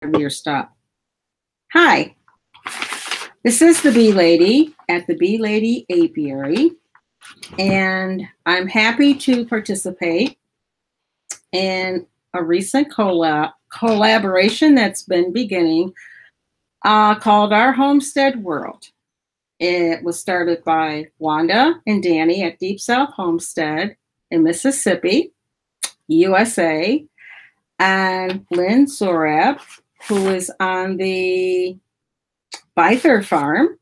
Your stop. Hi, this is the Bee Lady at the Bee Lady Apiary, and I'm happy to participate in a recent collaboration that's been beginning called Our Homestead World. It was started by Wanda and Danny at Deep South Homestead in Mississippi, USA, and Lynn Zorab, who is on the Byford farm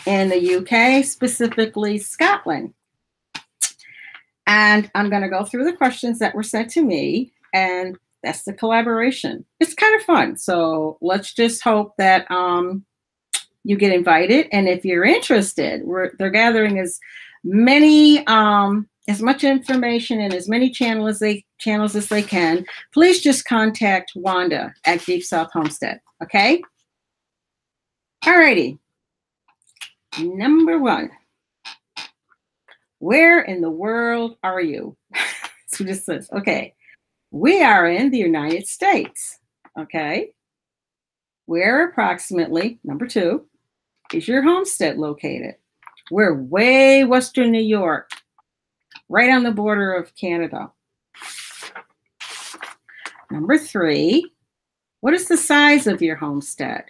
in the UK, specifically Scotland. And I'm going to go through the questions that were sent to me, and that's the collaboration. It's kind of fun. So let's just hope that you get invited. And if you're interested, they're gathering as much information and as many channels as they can. Please just contact Wanda at Deep South Homestead. Okay. Alrighty. Number one. Where in the world are you? So this says, okay, we are in the United States. Okay. Where approximately, number two, is your homestead located? We're way western New York, right on the border of Canada. Number three, what is the size of your homestead?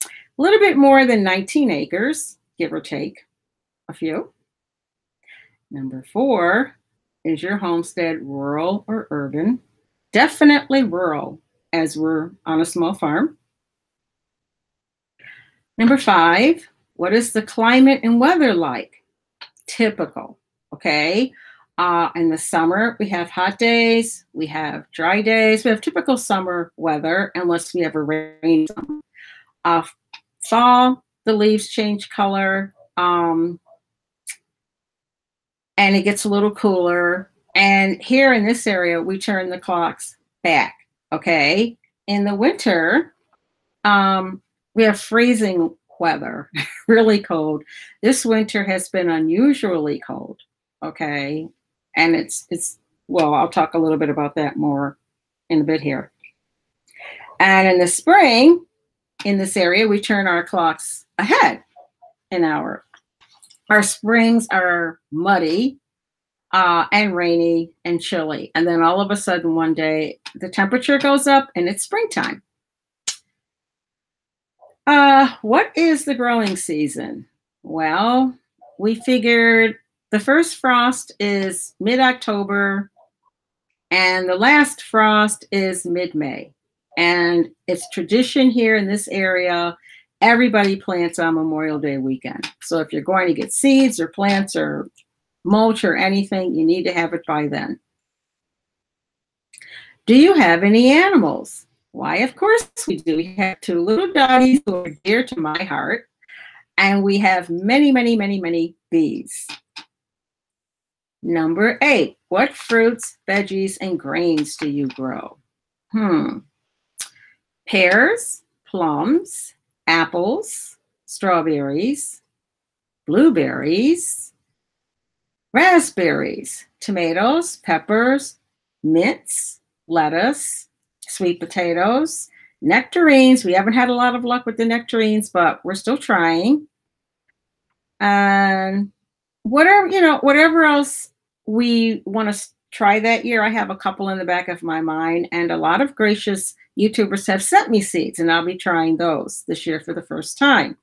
A little bit more than 19 acres, give or take a few. Number four, is your homestead rural or urban? Definitely rural, as we're on a small farm. Number five, what is the climate and weather like? Typical, okay? In the summer, we have hot days, we have dry days, we have typical summer weather, unless we have a rainy summer. Fall, the leaves change color, and it gets a little cooler. And here in this area, we turn the clocks back, okay? In the winter, we have freezing weather, really cold. This winter has been unusually cold, okay? And well, I'll talk a little bit about that more in a bit here. And in the spring, in this area, we turn our clocks ahead an hour. Our springs are muddy and rainy and chilly. And then all of a sudden one day, the temperature goes up and it's springtime. What is the growing season? Well, we figured the first frost is mid-October and the last frost is mid-May. And it's tradition here in this area, everybody plants on Memorial Day weekend. So if you're going to get seeds or plants or mulch or anything, you need to have it by then. Do you have any animals? Why, of course we do. We have two little doggies who are dear to my heart, and we have many, many, many, many bees. Number 8, what fruits, veggies, and grains do you grow? Pears, plums, apples, strawberries, blueberries, raspberries, tomatoes, peppers, mints, lettuce, sweet potatoes, nectarines. We haven't had a lot of luck with the nectarines, but we're still trying. And whatever else we want to try that year, I have a couple in the back of my mind, and a lot of gracious YouTubers have sent me seeds, and I'll be trying those this year for the first time.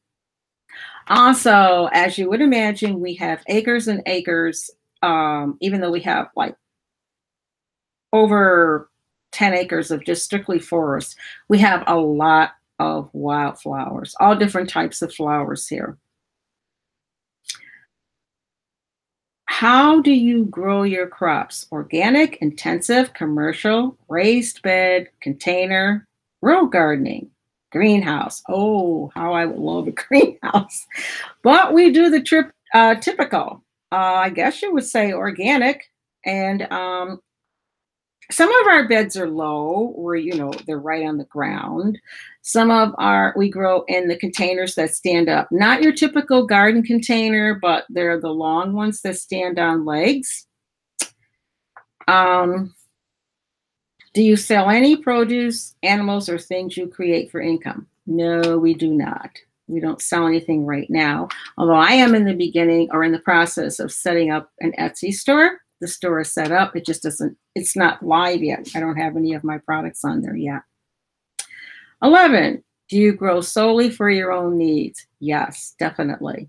Also, as you would imagine, we have acres and acres, even though we have like over 10 acres of just strictly forest. We have a lot of wildflowers, all different types of flowers here. How do you grow your crops? Organic, intensive, commercial, raised bed, container, rural gardening, greenhouse. Oh, how I would love a greenhouse. But we do the typical, I guess you would say organic. And some of our beds are low, where, they're right on the ground. Some of we grow in the containers that stand up. Not your typical garden container, but they're the long ones that stand on legs. Do you sell any produce, animals, or things you create for income? No, we do not. We don't sell anything right now. Although I am in the beginning or in the process of setting up an Etsy store. The store is set up. It just doesn't, it's not live yet. I don't have any of my products on there yet. 11, do you grow solely for your own needs? Yes, definitely.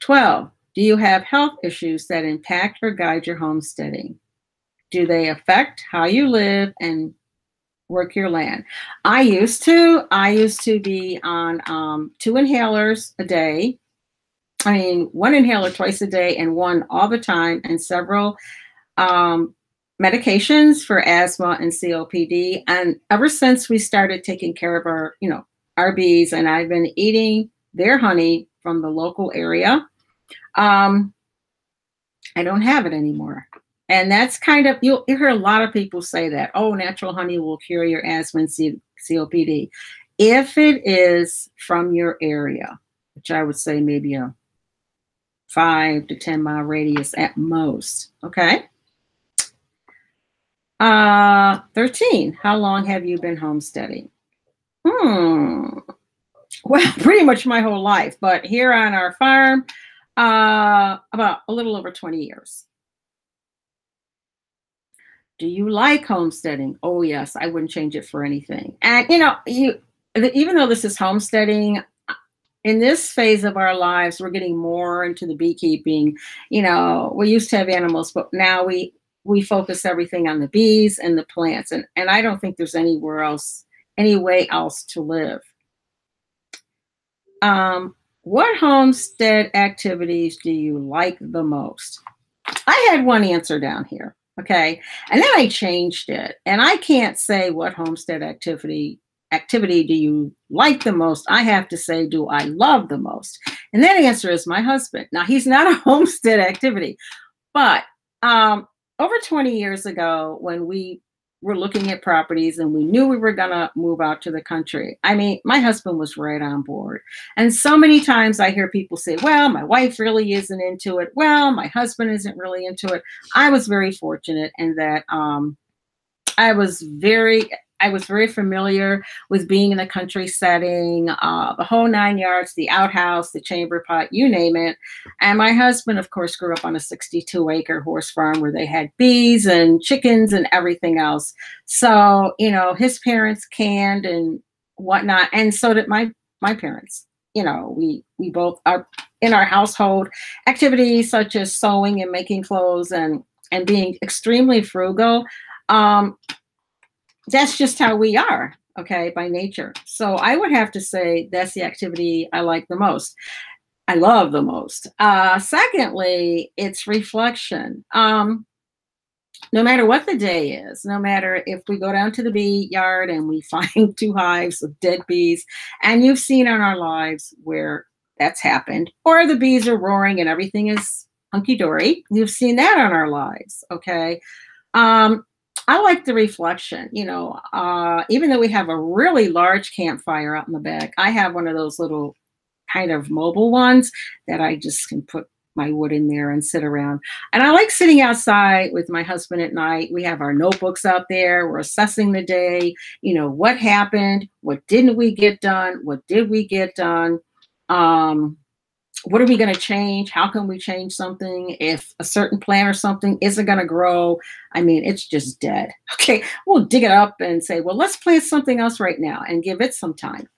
12, do you have health issues that impact or guide your homesteading? Do they affect how you live and work your land? I used to be on 2 inhalers a day. I mean, 1 inhaler twice a day and 1 all the time, and several medications for asthma and COPD. And ever since we started taking care of our bees, and I've been eating their honey from the local area, I don't have it anymore. And that's kind of, you'll hear a lot of people say that, oh, natural honey will cure your asthma and COPD. If it is from your area, which I would say maybe a 5 to 10 mile radius at most, okay? 13, how long have you been homesteading? Well, pretty much my whole life, but here on our farm, about a little over 20 years. Do you like homesteading? Oh, yes, I wouldn't change it for anything. And, even though this is homesteading, in this phase of our lives, we're getting more into the beekeeping. We used to have animals, but now we focus everything on the bees and the plants. And I don't think there's any way else to live. What homestead activities do you like the most? I had one answer down here. Okay. And then I changed it. And I can't say what homestead activity do you like the most. I have to say, do I love the most? And that answer is my husband. Now, he's not a homestead activity, but over 20 years ago, when we were looking at properties and we knew we were going to move out to the country, I mean, my husband was right on board. And so many times I hear people say, well, my wife really isn't into it. Well, my husband isn't really into it. I was very fortunate in that I was very familiar with being in a country setting, the whole 9 yards, the outhouse, the chamber pot, you name it. And my husband, of course, grew up on a 62-acre horse farm where they had bees and chickens and everything else. So, his parents canned and whatnot. And so did my parents. We both are in our household activities such as sewing and making clothes and being extremely frugal. That's just how we are, okay, by nature. So I would have to say that's the activity I like the most. I love the most. Secondly, it's reflection. No matter what the day is, no matter if we go down to the bee yard and we find 2 hives of dead bees, and you've seen in our lives where that's happened, or the bees are roaring and everything is hunky-dory. You've seen that in our lives, okay? I like the reflection, even though we have a really large campfire out in the back, I have one of those little kind of mobile ones that I just can put my wood in there and sit around. And I like sitting outside with my husband at night. We have our notebooks out there. We're assessing the day, what happened, what didn't we get done, what did we get done, what are we going to change? How can we change something? If a certain plant or something isn't going to grow, I mean, it's just dead. Okay, we'll dig it up and say, well, let's plant something else right now and give it some time.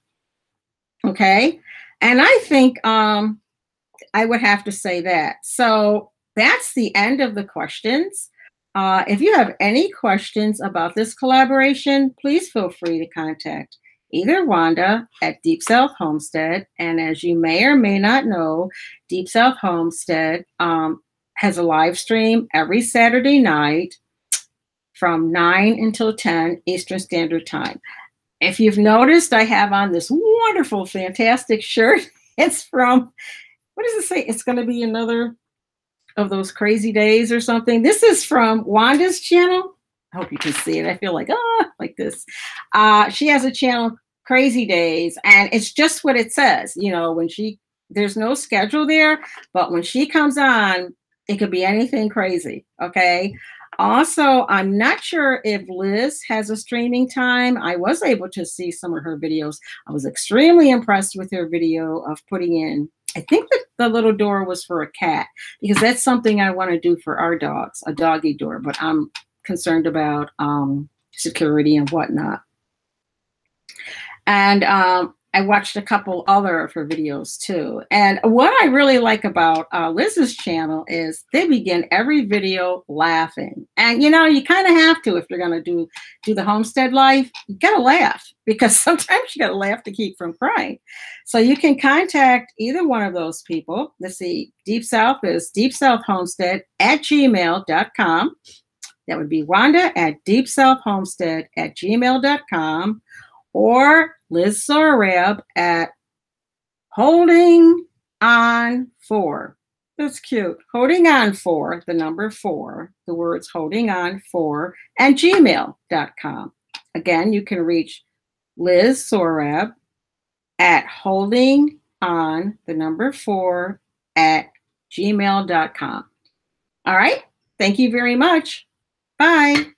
Okay, and I think I would have to say that. So that's the end of the questions. If you have any questions about this collaboration, please feel free to contact either Wanda at Deep South Homestead. And as you may or may not know, Deep South Homestead has a live stream every Saturday night from 9 until 10 Eastern Standard Time. If you've noticed, I have on this wonderful, fantastic shirt. It's from, what does it say? It's going to be another of those crazy days or something. This is from Wanda's channel. I hope you can see it. I feel like this. She has a channel, Crazy Days, and it's just what it says. When there's no schedule there, but when she comes on, it could be anything crazy. Okay. Also, I'm not sure if Liz has a streaming time. I was able to see some of her videos. I was extremely impressed with her video of putting in, I think that the little door was for a cat, because that's something I want to do for our dogs, a doggy door, but I'm concerned about security and whatnot. And I watched a couple other of her videos too. And what I really like about Liz's channel is they begin every video laughing. And you know, you kind of have to if you're going to do the homestead life. You got to laugh, because sometimes you got to laugh to keep from crying. So you can contact either one of those people. Let's see, Deep South is deepsouthhomestead@gmail.com. That would be Wanda at deepsouthhomestead@gmail.com, or Liz Zorab at holding on for. That's cute. Holding on for, the number 4, the words holding on for, and gmail.com. Again, you can reach Liz Zorab at holding on, the number 4, at gmail.com. All right. Thank you very much. Bye.